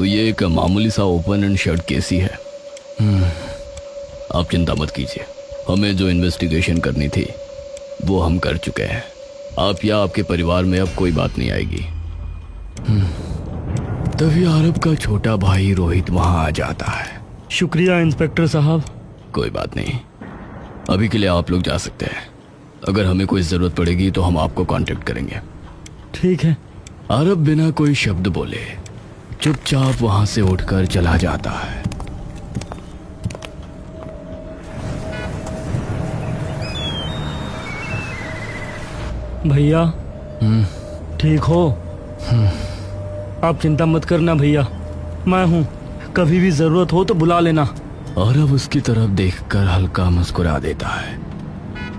तो ये एक मामूली सा ओपन एंड शट केस ही है। आप चिंता मत कीजिए, हमें जो इन्वेस्टिगेशन करनी थी वो हम कर चुके हैं। आप या आपके परिवार में अब कोई बात नहीं आएगी। तभी आरब का छोटा भाई रोहित वहां आ जाता है। शुक्रिया इंस्पेक्टर साहब। कोई बात नहीं, अभी के लिए आप लोग जा सकते हैं। अगर हमें कोई ज़रूरत पड़ेगी तो हम आपको कांटेक्ट करेंगे। ठीक है। आरब बिना कोई शब्द बोले चुपचाप वहां से उठकर चला जाता है। भैया ठीक हो? आप चिंता मत करना भैया, मैं हूँ, कभी भी जरूरत हो तो बुला लेना। आरब उसकी तरफ देखकर हल्का मुस्कुरा देता है।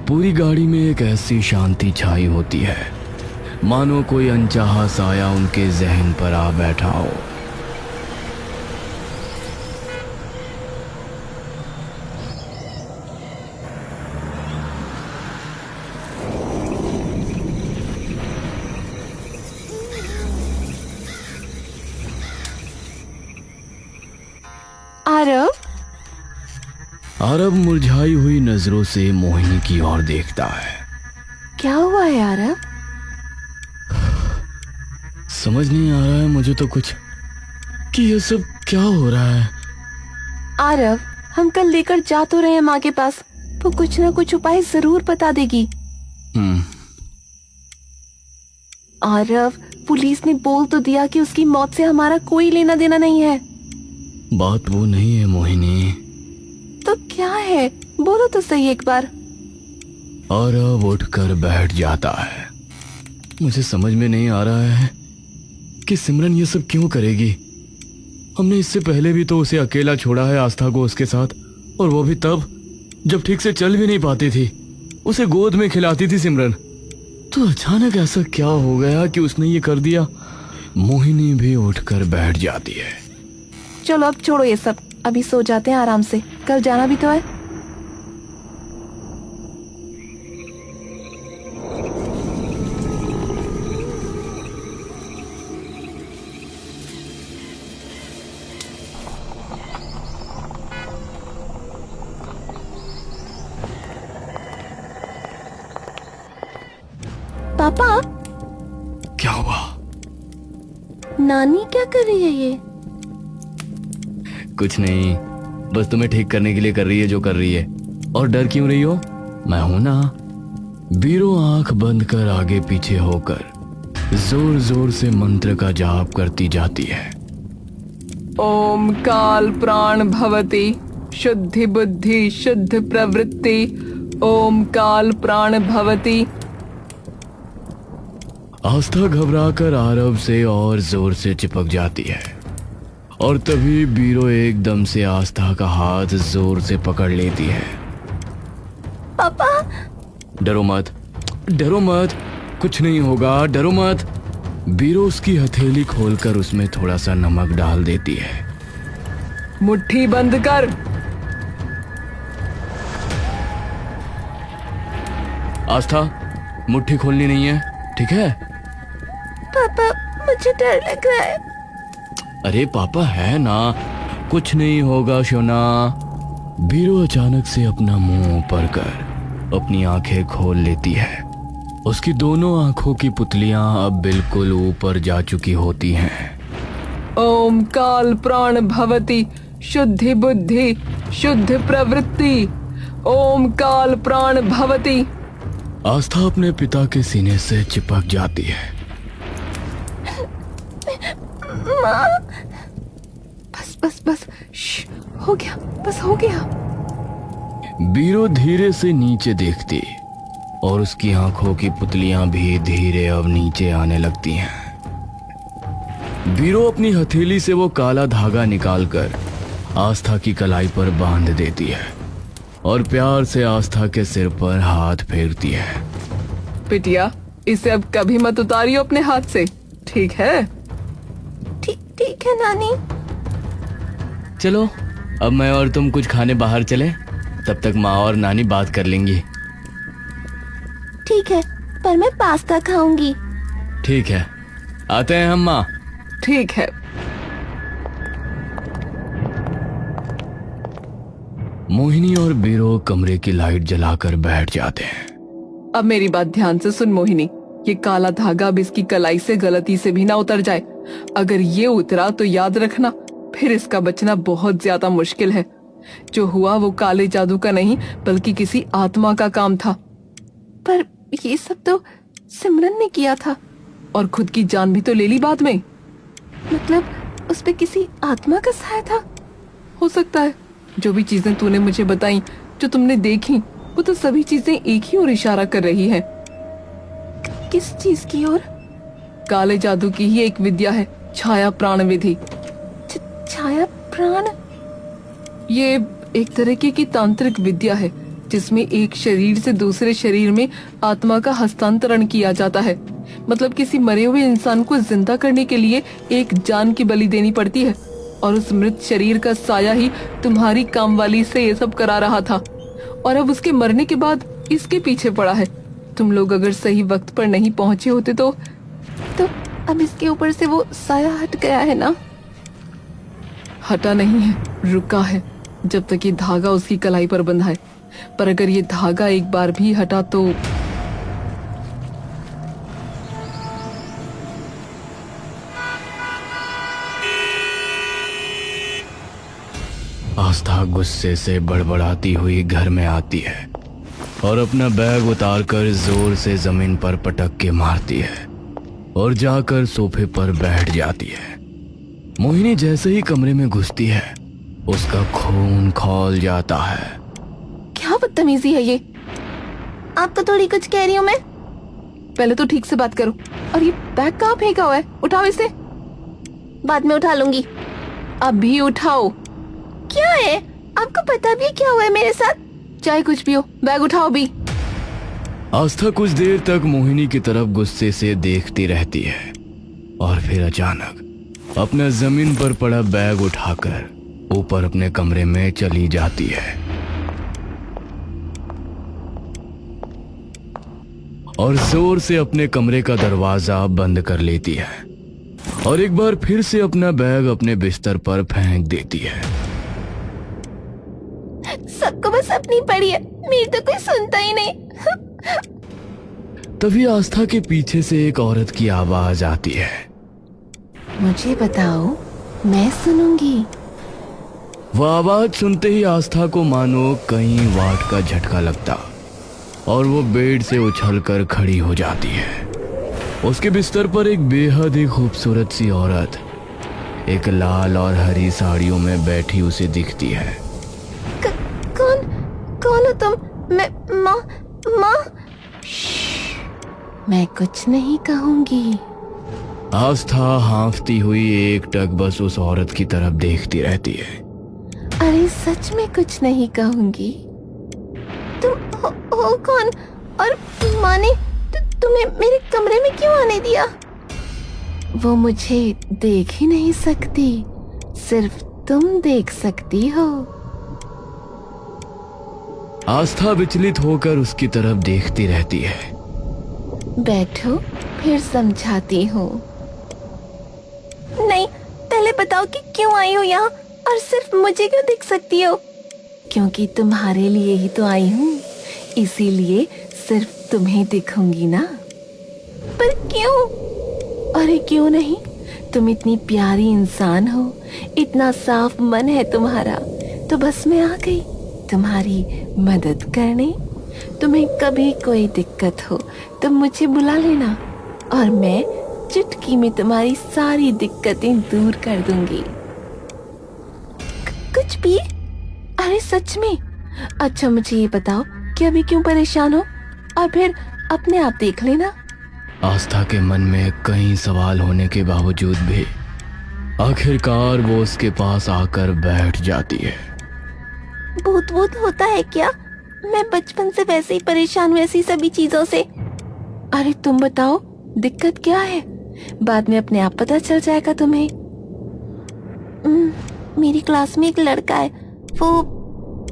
पूरी गाड़ी में एक ऐसी शांति छाई होती है मानो कोई अनचाहा साया उनके जहन पर आ बैठा हो। आरब मुरझाई हुई नजरों से मोहिनी की ओर देखता है। क्या हुआ है आरब? समझ नहीं आ रहा है मुझे तो कुछ कि ये सब क्या हो रहा है। आरब, हम कल लेकर जा तो रहे हैं माँ के पास, वो कुछ ना कुछ उपाय जरूर बता देगी। आरब, पुलिस ने बोल तो दिया कि उसकी मौत से हमारा कोई लेना देना नहीं है। बात वो नहीं है मोहिनी। तो क्या है, बोलो तो सही एक बार। आरब उठकर बैठ जाता है। मुझे समझ में नहीं आ रहा है कि सिमरन ये सब क्यों करेगी। हमने इससे पहले भी तो उसे अकेला छोड़ा है आस्था को उसके साथ, और वो भी तब जब ठीक से चल भी नहीं पाती थी, उसे गोद में खिलाती थी सिमरन। तो अचानक ऐसा क्या हो गया कि उसने ये कर दिया। मोहिनी भी उठकर बैठ जाती है। चलो अब छोड़ो ये सब, अभी सो जाते हैं आराम से, कल जाना भी तो है। पापा, क्या हुआ? नानी क्या कर रही है ये? कुछ नहीं, बस तुम्हें ठीक करने के लिए कर रही है जो कर रही है। और डर क्यों रही हो, मैं हूं ना। बीरो आंख बंद कर आगे पीछे होकर जोर जोर से मंत्र का जाप करती जाती है। ओम काल प्राण भवति शुद्धि बुद्धि शुद्ध प्रवृत्ति। ओम काल प्राण भवति। आस्था घबराकर आरब से और जोर से चिपक जाती है, और तभी बीरो एकदम से आस्था का हाथ जोर से पकड़ लेती है। पापा, डरो मत, डरो मत, कुछ नहीं होगा, डरो मत। बीरो उसकी हथेली खोलकर उसमें थोड़ा सा नमक डाल देती है। मुट्ठी बंद कर। आस्था, मुट्ठी खोलनी नहीं है, ठीक है? पापा मुझे डर लग रहा है। अरे पापा है ना, कुछ नहीं होगा शोना। बीरो अचानक से अपना मुंह ऊपर कर अपनी आंखें खोल लेती है। उसकी दोनों आंखों की पुतलियां अब बिल्कुल ऊपर जा चुकी होती हैं। ओम काल प्राण भवति शुद्धि बुद्धि शुद्ध प्रवृत्ति। ओम काल प्राण भवति। आस्था अपने पिता के सीने से चिपक जाती है। माँ, बस बस बस, हो गया, बस हो गया। बीरो धीरे से नीचे देखती और उसकी आंखों की पुतलियां भी धीरे अब नीचे आने लगती हैं। बीरो अपनी हथेली से वो काला धागा निकालकर आस्था की कलाई पर बांध देती है और प्यार से आस्था के सिर पर हाथ फेरती है। बिटिया, इसे अब कभी मत उतारियो अपने हाथ से, ठीक है? ठीक है नानी। चलो अब मैं और तुम कुछ खाने बाहर चले, तब तक माँ और नानी बात कर लेंगी। ठीक है, पर मैं पास्ता खाऊंगी। ठीक है, आते हैं हम माँ। ठीक है। मोहिनी और बीरो कमरे की लाइट जलाकर बैठ जाते हैं। अब मेरी बात ध्यान से सुन मोहिनी, ये काला धागा अब इसकी कलाई से गलती से भी ना उतर जाए। अगर ये उतरा तो याद रखना, फिर इसका बचना बहुत ज्यादा मुश्किल है। जो हुआ वो काले जादू का नहीं बल्कि किसी आत्मा का काम था। पर ये सब तो सिमरन ने किया था। और खुद की जान भी तो ले ली बाद में। मतलब उस पे किसी आत्मा का साया था। हो सकता है। जो भी चीजें तूने मुझे बताई, जो तुमने देखी, वो तो सभी चीजें एक ही ओर इशारा कर रही हैं। किस चीज की ओर? काले जादू की ही एक विद्या है, छाया प्राण विधि। छाया प्राण? ये एक तरीके की तांत्रिक विद्या है जिसमें एक शरीर से दूसरे शरीर में आत्मा का हस्तांतरण किया जाता है। मतलब किसी मरे हुए इंसान को जिंदा करने के लिए एक जान की बलि देनी पड़ती है, और उस मृत शरीर का साया ही तुम्हारी कामवाली से ये सब करा रहा था, और अब उसके मरने के बाद इसके पीछे पड़ा है। तुम लोग अगर सही वक्त पर नहीं पहुंचे होते तो अब इसके ऊपर से वो साया हट गया है ना? हटा नहीं है, रुका है जब तक ये धागा उसकी कलाई पर बंधा है। पर अगर ये धागा एक बार भी हटा तो आस्था गुस्से से बड़बड़ाती हुई घर में आती है और अपना बैग उतारकर जोर से जमीन पर पटक के मारती है और जाकर सोफे पर बैठ जाती है। मोहिनी जैसे ही कमरे में घुसती है उसका खून खौल जाता है। क्या बदतमीजी है ये? आपको थोड़ी कुछ कह रही हूँ मैं। पहले तो ठीक से बात करो। और ये बैग कहाँ फेंका हुआ है? उठाओ इसे। बाद में उठा लूंगी। अभी उठाओ। क्या है? आपको पता भी है क्या हुआ है मेरे साथ? चाहे कुछ भी हो, बैग उठाओ भी। आस्था कुछ देर तक मोहिनी की तरफ गुस्से से देखती रहती है और फिर अचानक अपना जमीन पर पड़ा बैग उठाकर ऊपर अपने कमरे में चली जाती है और जोर से अपने कमरे का दरवाजा बंद कर लेती है और एक बार फिर से अपना बैग अपने बिस्तर पर फेंक देती है। सबको बस अपनी पड़ी है, मेरी तो कोई सुनता ही नहीं। तभी आस्था के पीछे से एक औरत की आवाज आती है। मुझे बताओ, मैं सुनूंगी। वह आवाज सुनते ही आस्था को मानो कहीं वाट का झटका लगता और वो बेड से उछलकर खड़ी हो जाती है। उसके बिस्तर पर एक बेहद ही खूबसूरत सी औरत एक लाल और हरी साड़ियों में बैठी उसे दिखती है। कौन हो तुम? माँ? मैं कुछ नहीं कहूंगी। आस्था हांफती हुई एकटक बस उस औरत की तरफ देखती रहती है। अरे सच में कुछ नहीं कहूंगी। तुम हो कौन? और माँ ने तुम्हें मेरे कमरे में क्यों आने दिया? वो मुझे देख ही नहीं सकती, सिर्फ तुम देख सकती हो। आस्था विचलित होकर उसकी तरफ देखती रहती है। बैठो, फिर समझाती हूँ। नहीं, पहले बताओ कि क्यों आई हो यहाँ और सिर्फ मुझे क्यों दिख सकती हो? क्योंकि तुम्हारे लिए ही तो आई हूँ, इसीलिए सिर्फ तुम्हें दिखूंगी ना। पर क्यों? अरे क्यों नहीं, तुम इतनी प्यारी इंसान हो, इतना साफ मन है तुम्हारा, तो बस मैं आ गई तुम्हारी मदद करने। तुम्हें कभी कोई दिक्कत हो तो मुझे बुला लेना और मैं चुटकी में तुम्हारी सारी दिक्कतें दूर कर दूंगी। कुछ भी? अरे सच में? अच्छा मुझे ये बताओ कि अभी क्यों परेशान हो, और फिर अपने आप देख लेना। आस्था के मन में कई सवाल होने के बावजूद भी आखिरकार वो उसके पास आकर बैठ जाती है। भूत होता है क्या? मैं बचपन से वैसे ही परेशान हूँ ऐसी सभी चीजों से। अरे तुम बताओ, दिक्कत क्या है? बाद में अपने आप पता चल जाएगा तुम्हें। मेरी क्लास में एक लड़का है,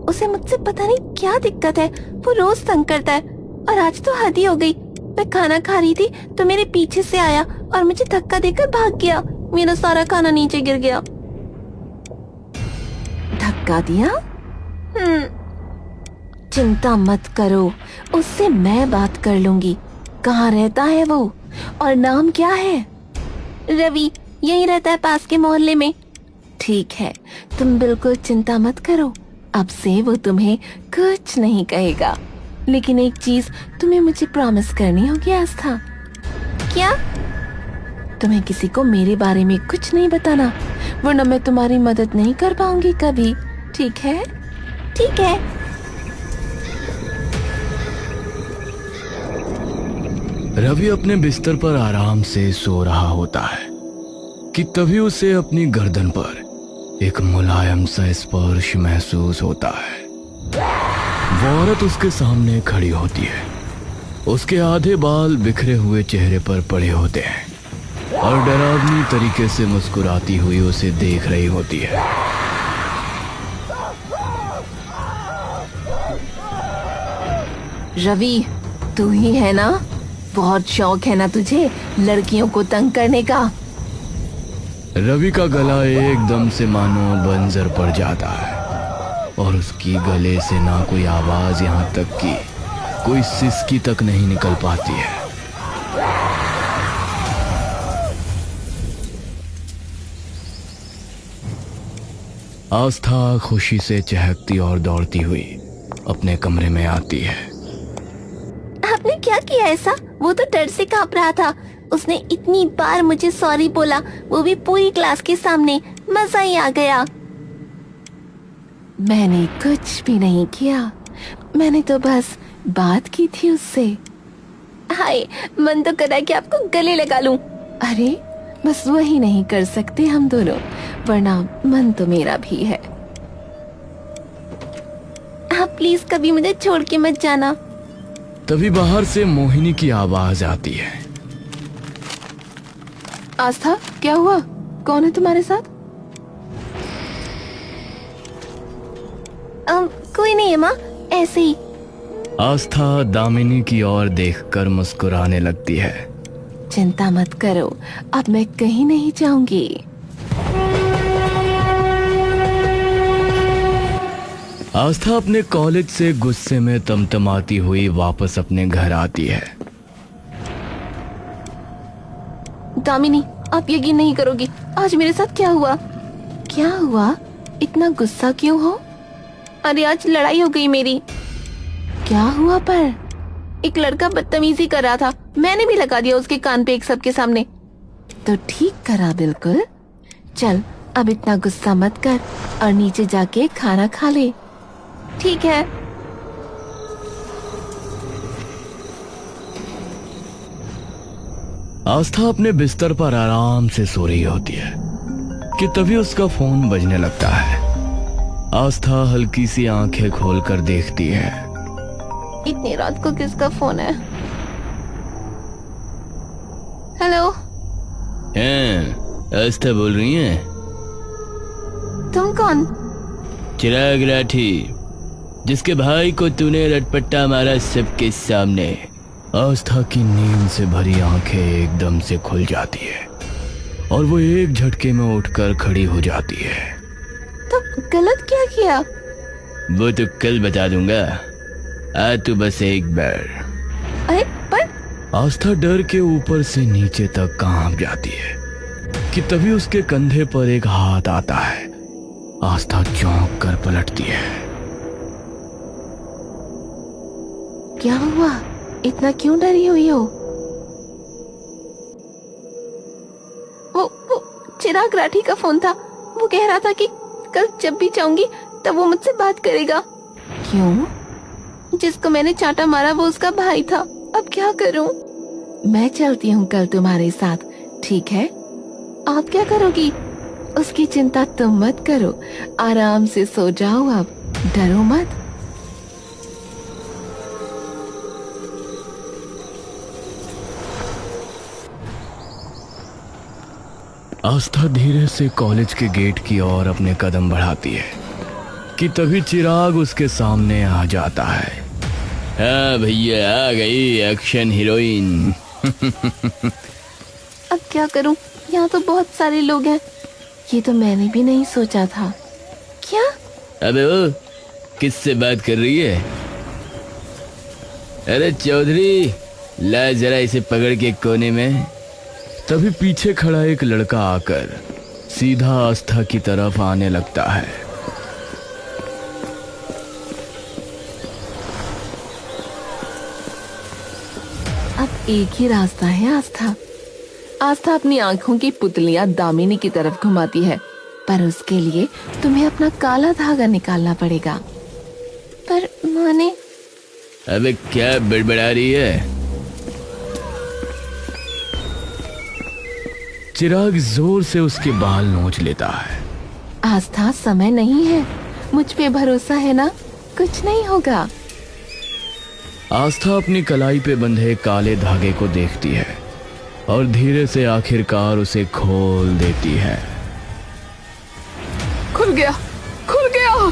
उसे मुझसे पता नहीं क्या दिक्कत है, वो रोज तंग करता है और आज तो हद ही हो गई। मैं खाना खा रही थी तो मेरे पीछे से आया और मुझे धक्का देकर भाग गया। मेरा सारा खाना नीचे गिर गया। धक्का दिया? चिंता मत करो, उससे मैं बात कर लूंगी। कहाँ रहता है वो और नाम क्या है? रवि, यही रहता है पास के मोहल्ले में। ठीक है, तुम बिल्कुल चिंता मत करो, अब से वो तुम्हें कुछ नहीं कहेगा। लेकिन एक चीज तुम्हें मुझे प्रॉमिस करनी होगी आस्था। क्या? तुम्हें किसी को मेरे बारे में कुछ नहीं बताना, वरना मैं तुम्हारी मदद नहीं कर पाऊंगी कभी। ठीक है? ठीक है। रवि अपने बिस्तर पर आराम से सो रहा होता है कि तभी उसे अपनी गर्दन पर एक मुलायम सा स्पर्श महसूस होता है। वो औरत उसके सामने खड़ी होती है। उसके आधे बाल बिखरे हुए चेहरे पर पड़े होते हैं और डरावनी तरीके से मुस्कुराती हुई उसे देख रही होती है। रवि, तू ही है ना? बहुत शौक है ना तुझे लड़कियों को तंग करने का? रवि का गला एकदम से मानो बंजर पड़ जाता है और उसकी गले से ना कोई आवाज, यहाँ तक कि कोई सिसकी तक नहीं निकल पाती है। आस्था खुशी से चहकती और दौड़ती हुई अपने कमरे में आती है। आपने क्या किया ऐसा? वो तो डर से कांप रहा था। उसने इतनी बार मुझे सॉरी बोला, वो भी पूरी क्लास के सामने। मजा ही आ गया। मैंने कुछ भी नहीं किया, मैंने तो बस बात की थी उससे। हाय, मन तो करा कि आपको गले लगा लूं। अरे बस वही नहीं कर सकते हम दोनों, वरना मन तो मेरा भी है। आप प्लीज कभी मुझे छोड़ के मत जाना। तभी बाहर से मोहिनी की आवाज आती है। आस्था, क्या हुआ? कौन है तुम्हारे साथ? कोई नहीं है माँ, ऐसे ही। आस्था दामिनी की ओर देखकर मुस्कुराने लगती है। चिंता मत करो, अब मैं कहीं नहीं जाऊंगी। आस्था अपने कॉलेज से गुस्से में तमतमाती हुई वापस अपने घर आती है। दामिनी, आप यकीन नहीं करोगी आज मेरे साथ क्या हुआ। क्या हुआ? इतना गुस्सा क्यों हो? अरे आज लड़ाई हो गई मेरी। क्या हुआ पर? एक लड़का बदतमीजी कर रहा था, मैंने भी लगा दिया उसके कान पे एक सबके सामने। तो ठीक करा बिल्कुल। चल अब इतना गुस्सा मत कर और नीचे जाके खाना खा ले। ठीक है। आस्था अपने बिस्तर पर आराम से सो रही होती है कि तभी उसका फोन बजने लगता है। आस्था हल्की सी आंखें खोलकर देखती है। इतनी रात को किसका फोन है? हेलो, आस्था बोल रही है? तुम कौन? चिराग राठी, जिसके भाई को तूने रटपट्टा मारा सबके सामने। आस्था की नींद से भरी आंखें एकदम से खुल जाती है और वो एक झटके में उठकर खड़ी हो जाती है। तो गलत क्या किया? वो तो कल बता दूंगा, आज तू बस एक बार। अरे पर आस्था डर के ऊपर से नीचे तक कांप जाती है कि तभी उसके कंधे पर एक हाथ आता है। आस्था चौंक कर पलटती है। क्या हुआ? इतना क्यों डरी हुई हो? वो चिराग राठी का फोन था। वो कह रहा था कि कल जब भी चाहूंगी तब वो मुझसे बात करेगा। क्यों? जिसको मैंने चाटा मारा वो उसका भाई था। अब क्या करूं? मैं चलती हूँ कल तुम्हारे साथ, ठीक है? आप क्या करोगी? उसकी चिंता तुम मत करो, आराम से सो जाओ, अब डरो मत। आस्था धीरे से कॉलेज के गेट की ओर अपने कदम बढ़ाती है कि तभी चिराग उसके सामने आ जाता है। हाँ भैया, आ गई एक्शन हीरोइन। अब क्या करूं? यहाँ तो बहुत सारे लोग हैं। ये तो मैंने भी नहीं सोचा था। क्या? अबे वो किससे बात कर रही है? अरे चौधरी, ला जरा इसे पकड़ के कोने में। तभी पीछे खड़ा एक लड़का आकर सीधा आस्था की तरफ आने लगता है। अब एक ही रास्ता है आस्था। आस्था अपनी आंखों की पुतलियां दामिनी की तरफ घुमाती है, पर उसके लिए तुम्हें अपना काला धागा निकालना पड़ेगा। पर माने, अबे क्या बड़बड़ा रही है? चिराग जोर से उसके बाल नोच लेता है। आस्था, समय नहीं है, मुझ पे भरोसा है ना, कुछ नहीं होगा। आस्था अपनी कलाई पे बंधे काले धागे को देखती है और धीरे से आखिरकार उसे खोल देती है। खुल गया, खुल गया।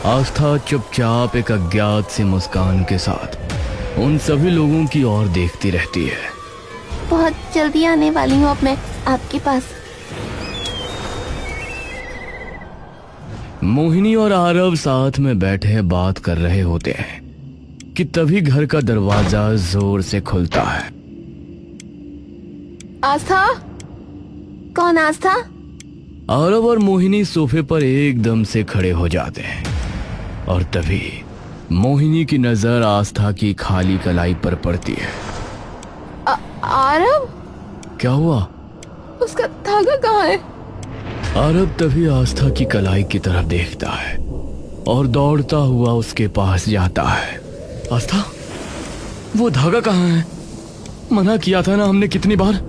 आस्था चुपचाप एक अज्ञात सी मुस्कान के साथ उन सभी लोगों की ओर देखती रहती है। बहुत जल्दी आने वाली हूँ अब मैं आपके पास। मोहिनी और आरव साथ में बैठे बात कर रहे होते हैं कि तभी घर का दरवाजा जोर से खुलता है। आस्था? कौन आस्था? आरव और मोहिनी सोफे पर एकदम से खड़े हो जाते हैं और तभी मोहिनी की नजर आस्था की खाली कलाई पर पड़ती है। आरव? क्या हुआ? उसका धागा कहाँ है? आरव तभी आस्था की कलाई की तरफ देखता है और दौड़ता हुआ उसके पास जाता है। आस्था, वो धागा कहाँ है? मना किया था ना हमने कितनी बार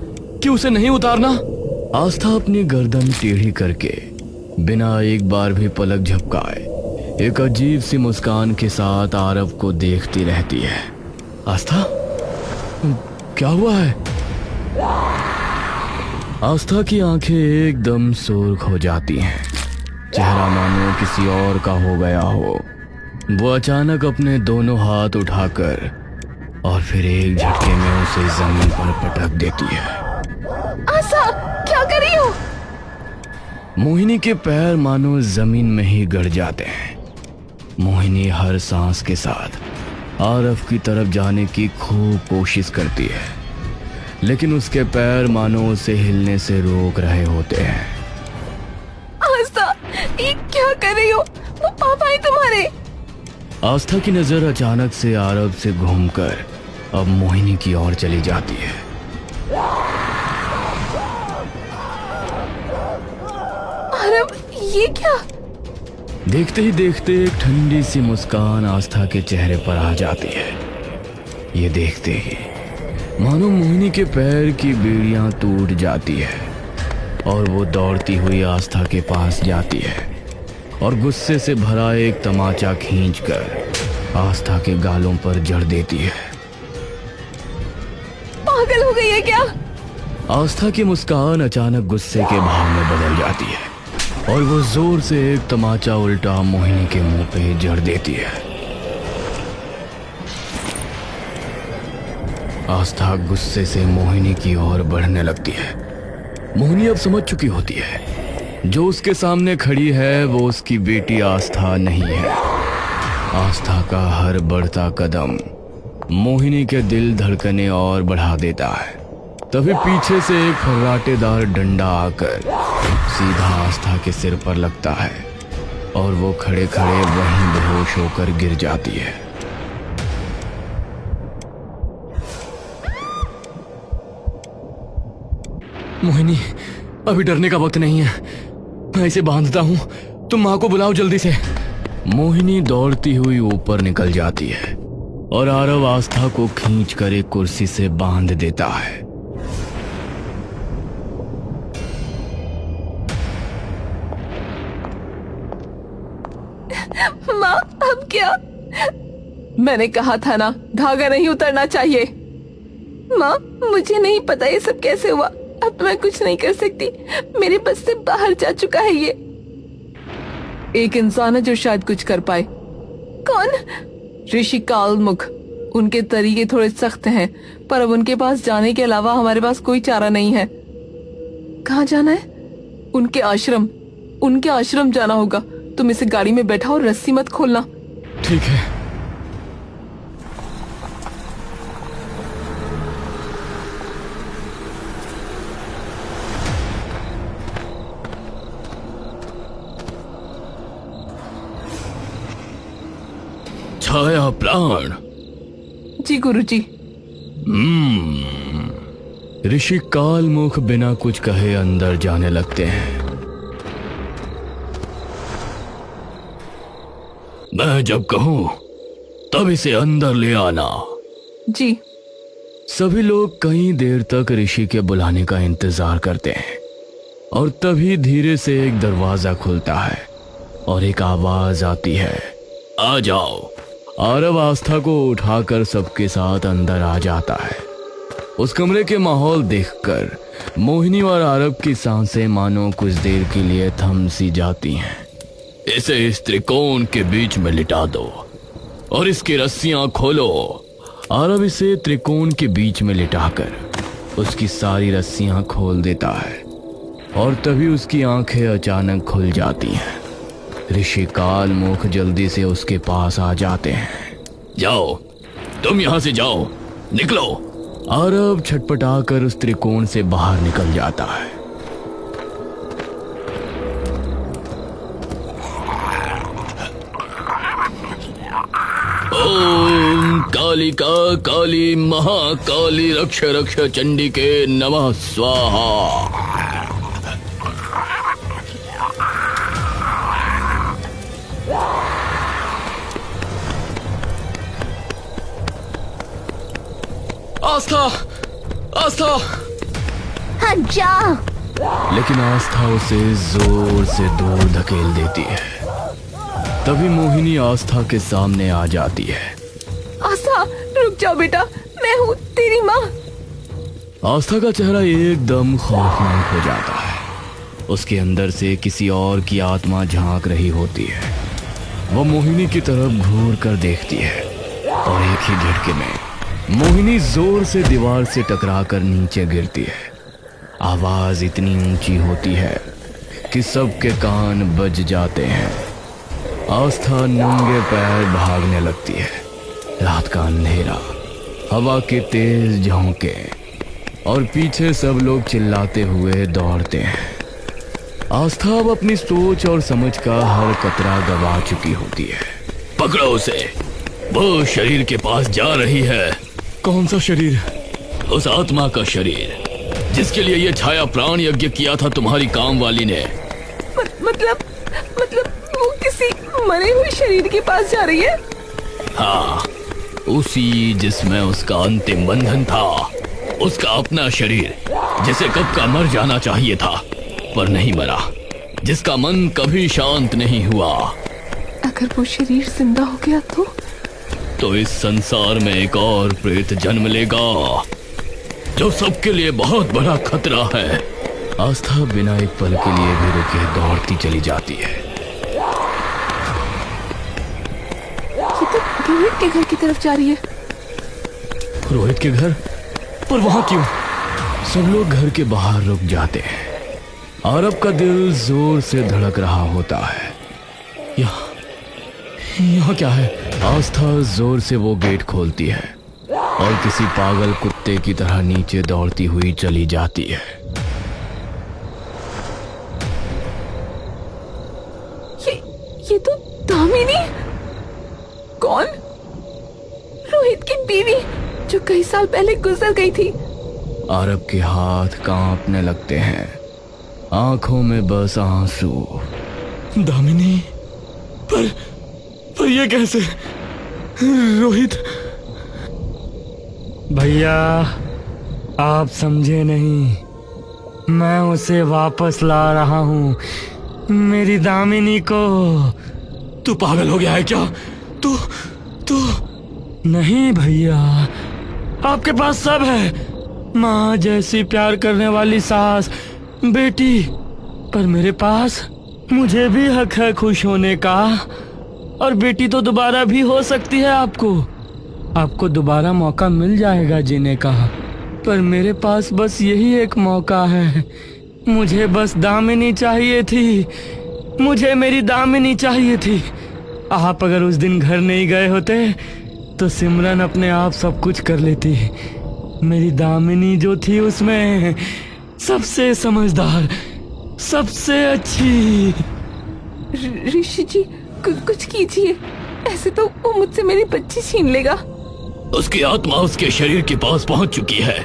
कि उसे नहीं उतारना। आस्था अपनी गर्दन टेढ़ी करके बिना एक बार भी पलक झपकाए एक अजीब सी मुस्कान के साथ आरव को देखती रहती है। आस्था, क्या हुआ है? आस्था की आंखें एकदम सुर्ख हो जाती हैं, चेहरा मानो किसी और का हो गया हो। वो अचानक अपने दोनों हाथ उठाकर और फिर एक झटके में उसे जमीन पर पटक देती है। आस्था, क्या कर रही हो? मोहिनी के पैर मानो जमीन में ही गड़ जाते हैं। मोहिनी हर सांस के साथ आरव की तरफ जाने की खूब कोशिश करती है, लेकिन उसके पैर मानो उसे हिलने से रोक रहे होते हैं। आस्था, ये क्या कर रही हो? वो पापा है तुम्हारे। आस्था की नजर अचानक से आरव से घूमकर अब मोहिनी की ओर चली जाती है। आरव, ये क्या? देखते ही देखते एक ठंडी सी मुस्कान आस्था के चेहरे पर आ जाती है। ये देखते ही मानो मोहिनी के पैर की बेड़ियां टूट जाती है और वो दौड़ती हुई आस्था के पास जाती है और गुस्से से भरा एक तमाचा खींचकर आस्था के गालों पर जड़ देती है। पागल हो गई है क्या? आस्था की मुस्कान अचानक गुस्से के भाव में बदल जाती है और वो जोर से एक तमाचा उल्टा मोहिनी के मुंह पे जड़ देती है। आस्था गुस्से से मोहिनी की ओर बढ़ने लगती है। मोहिनी अब समझ चुकी होती है जो उसके सामने खड़ी है वो उसकी बेटी आस्था नहीं है। आस्था का हर बढ़ता कदम मोहिनी के दिल धड़कने और बढ़ा देता है। तभी पीछे से एक फर्राटेदार डंडा आकर सीधा आस्था के सिर पर लगता है और वो खड़े खड़े वहीं बेहोश होकर गिर जाती है। मोहिनी, अभी डरने का वक्त नहीं है, मैं इसे बांधता हूं, तुम मां को बुलाओ जल्दी से। मोहिनी दौड़ती हुई ऊपर निकल जाती है और आरव आस्था को खींचकर एक कुर्सी से बांध देता है। माँ, अब क्या? मैंने कहा था ना, धागा नहीं उतरना चाहिए। माँ, मुझे नहीं पता ये सब कैसे हुआ। अब मैं कुछ नहीं कर सकती, मेरे बस से बाहर जा चुका है ये। एक इंसान है जो शायद कुछ कर पाए। कौन? ऋषि कालमुख। उनके तरीके थोड़े सख्त हैं, पर अब उनके पास जाने के अलावा हमारे पास कोई चारा नहीं है। कहाँ जाना है? उनके आश्रम जाना होगा। तुम इसे गाड़ी में बैठाओ और रस्सी मत खोलना। ठीक है। छाया प्राण। जी गुरुजी। ऋषि कालमुख बिना कुछ कहे अंदर जाने लगते हैं। मैं जब कहूं तब इसे अंदर ले आना। जी। सभी लोग कई देर तक ऋषि के बुलाने का इंतजार करते हैं और तभी धीरे से एक दरवाजा खुलता है और एक आवाज आती है, आ जाओ। आरव आस्था को उठाकर सबके साथ अंदर आ जाता है। उस कमरे के माहौल देखकर मोहिनी और आरव की सांसें मानो कुछ देर के लिए थम सी जाती हैं। इसे इस त्रिकोण के बीच में लिटा दो और इसकी रस्सियां खोलो। आरव इसे त्रिकोण के बीच में लिटाकर उसकी सारी रस्सियां खोल देता है और तभी उसकी आंखें अचानक खुल जाती हैं। ऋषि कालमुख जल्दी से उसके पास आ जाते हैं। जाओ, तुम यहां से जाओ, निकलो। आरव छटपटाकर उस त्रिकोण से बाहर निकल जाता है। ओम कालिका काली महाकाली रक्ष रक्ष चंडी के नमः स्वाहा। आस्था, आस्था। हाँ जा। लेकिन आस्था उसे जोर से दूर धकेल देती है। तभी मोहिनी आस्था के सामने आ जाती है। आस्था, रुक जाओ बेटा, मैं हूँ तेरी माँ। आस्था का चेहरा एकदम खौफनाक हो जाता है। उसके अंदर से किसी और की आत्मा झांक रही होती है। वो मोहिनी की तरफ घूर कर देखती है और एक ही झटके में मोहिनी जोर से दीवार से टकराकर नीचे गिरती है। आवाज इतनी ऊंची होती है कि सबके कान बज जाते हैं। आस्था नंगे पैर भागने लगती है। रात का अंधेरा, हवा के तेज झोंके और पीछे सब लोग चिल्लाते हुए दौड़ते हैं। आस्था अब अपनी सोच और समझ का हर कतरा गवा चुकी होती है। पकड़ो उसे, वो शरीर के पास जा रही है। कौन सा शरीर? उस आत्मा का शरीर जिसके लिए ये छाया प्राण यज्ञ किया था तुम्हारी काम वाली ने। मतलब वो किसी मरे हुए शरीर के पास जा रही है? हाँ, उसी जिसमें उसका अंतिम बंधन था। उसका अपना शरीर जिसे कब का मर जाना चाहिए था पर नहीं मरा, जिसका मन कभी शांत नहीं हुआ। अगर वो शरीर जिंदा हो गया तो इस संसार में एक और प्रेत जन्म लेगा जो सबके लिए बहुत बड़ा खतरा है। आस्था बिना एक पल के लिए भी रुके दौड़ती चली जाती है। ये तो रोहित के घर की तरफ जा रही है। रोहित के घर? पर वहां क्यों? सब लोग घर के बाहर रुक जाते हैं। आरव का दिल जोर से धड़क रहा होता है। यहाँ क्या है? आस्था जोर से वो गेट खोलती है और किसी पागल कुत्ते की तरह नीचे दौड़ती हुई चली जाती है। ये तो दामिनी। कौन? रोहित की बीवी जो कई साल पहले गुजर गई थी। आरव के हाथ कांपने लगते हैं, आंखों में बस आंसू। दामिनी? पर ये कैसे? रोहित? भैया आप समझे नहीं, मैं उसे वापस ला रहा हूँ, मेरी दामिनी को। तू पागल हो गया है क्या? तू नहीं भैया, आपके पास सब है, माँ जैसी प्यार करने वाली सास, बेटी, पर मेरे पास मुझे भी हक है खुश होने का। और बेटी तो दोबारा भी हो सकती है। आपको दोबारा मौका मिल जाएगा जीने का, पर मेरे पास बस यही एक मौका है। मुझे बस दामिनी चाहिए थी, मुझे मेरी दामिनी चाहिए थी। आप अगर उस दिन घर नहीं गए होते तो सिमरन अपने आप सब कुछ कर लेती। मेरी दामिनी जो थी उसमें सबसे समझदार, सबसे अच्छी। ऋषि जी कुछ कीजिए, ऐसे तो वो मुझसे मेरी बच्ची छीन लेगा। उसकी आत्मा उसके शरीर के पास पहुंच चुकी है।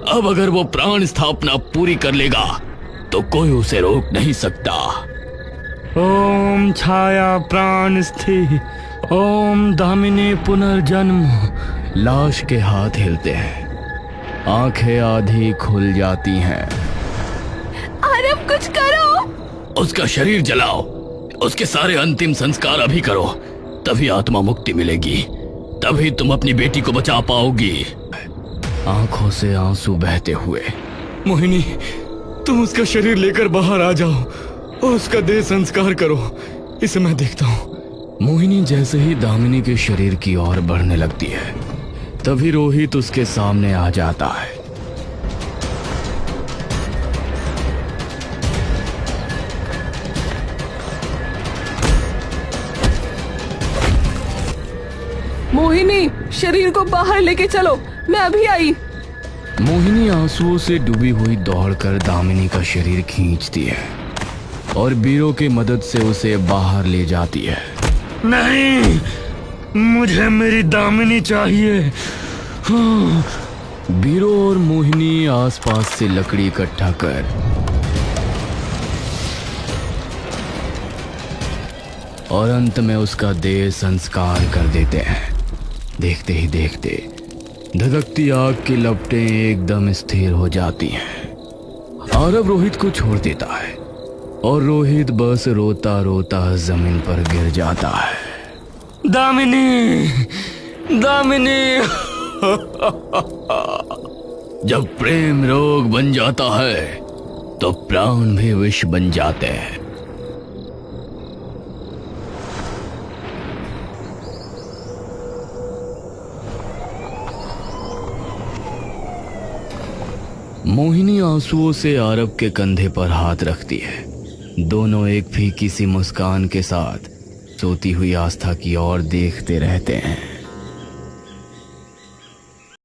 अब अगर वो प्राण स्थापना पूरी कर लेगा तो कोई उसे रोक नहीं सकता। ओम छाया प्राण स्थिति, ओम दामिनी पुनर्जन्म। लाश के हाथ हिलते हैं, आंखें आधी खुल जाती हैं। आरव कुछ करो। उसका शरीर जलाओ, उसके सारे अंतिम संस्कार अभी करो, तभी आत्मा मुक्ति मिलेगी, तभी तुम अपनी बेटी को बचा पाओगी। आंखों से आंसू बहते हुए, मोहिनी, तुम उसका शरीर लेकर बाहर आ जाओ और उसका देह संस्कार करो, इसे मैं देखता हूँ। मोहिनी जैसे ही दामिनी के शरीर की ओर बढ़ने लगती है, तभी रोहित उसके सामने आ जाता है। मोहिनी, शरीर को बाहर लेके चलो, मैं अभी आई। मोहिनी आंसुओं से डूबी हुई दौड़कर दामिनी का शरीर खींचती है और बीरो की मदद से उसे बाहर ले जाती है। नहीं, मुझे मेरी दामिनी चाहिए। हाँ। बीरो और मोहिनी आसपास से लकड़ी इकट्ठा कर और अंत में उसका देह संस्कार कर देते हैं। देखते ही देखते धधकती आग की लपटें एकदम स्थिर हो जाती हैं। आरव रोहित को छोड़ देता है और रोहित बस रोता रोता जमीन पर गिर जाता है। दामिनी, दामिनी। जब प्रेम रोग बन जाता है तो प्राण भी विष बन जाते हैं। मोहिनी आंसुओं से आरव के कंधे पर हाथ रखती है। दोनों एक फीकी सी मुस्कान के साथ सोती हुई आस्था की ओर देखते रहते हैं।